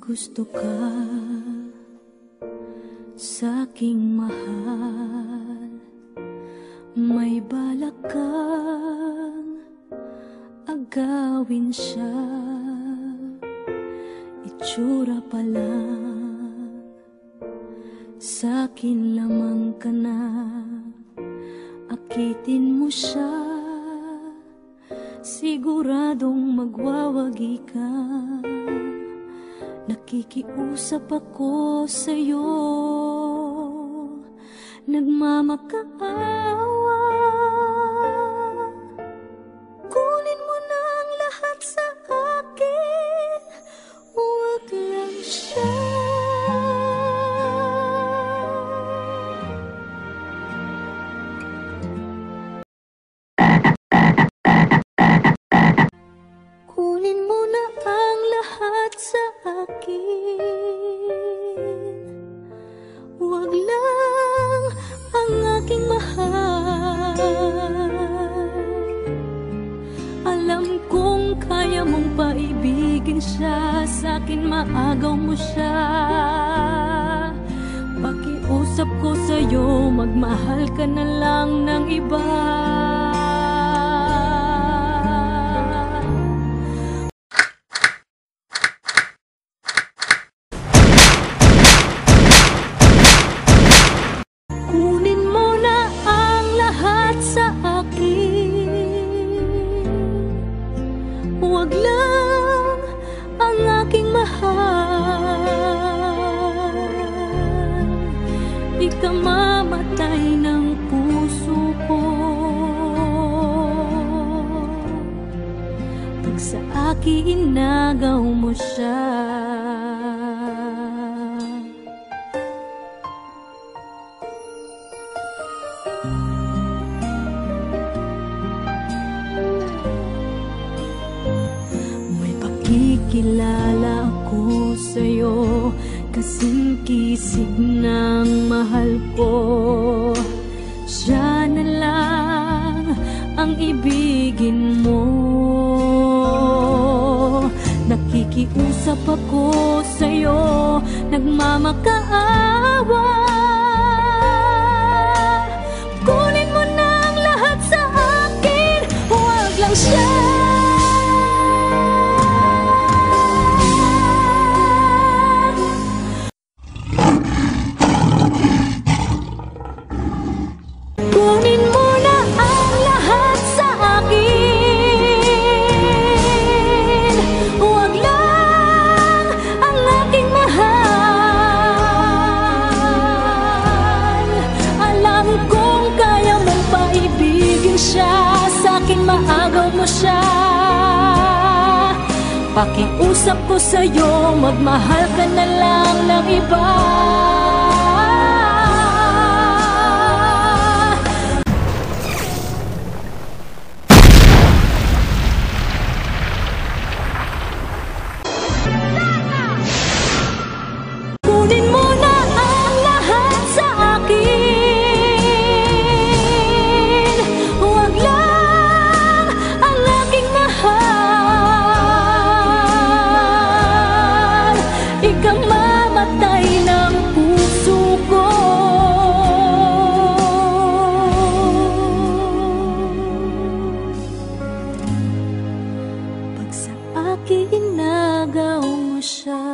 gusto ka sa'king mahal, may balak kang agawin siya. Itsura pa lang, sa'kin lamang ka na, akitin mo siya, siguradong magwawagi ka. Nakikiusap ako sa'yo, nagmamakaawa. Kunin mo na ang lahat sa akin, huwag lang siya. Kunin mo na ang lahat sa akin, huwag lang ang aking mahal. Alam kong kaya mong paibigin siya, sa'kin maagaw mo siya. Pakiusap ko sa'yo, magmahal ka na lang ng iba. Kunin mo na ang lahat sa akin, huwag lang ang aking mahal. Ikamamatay ng puso ko pag sa akin inagaw mo siya. Kikilala ako sa'yo, kasing kisig ng mahal ko. Siya na lang ang ibigin mo. Nakikiusap ako sa'yo, nagmamakaawa. Kunin mo na ang lahat sa akin, huwag lang siya. Kunin mo na ang lahat sa akin, huwag lang ang aking mahal. Alam kong kaya mong paibigin siya, sa'kin maagaw mo siya. Pakiusap ko sa'yo, magmahal ka na lang ng iba. Kunin mo na ang lahat sa akin, huwag lang ang aking mahal. Ikamamatay ng puso ko pag sa akin inagaw mo siya.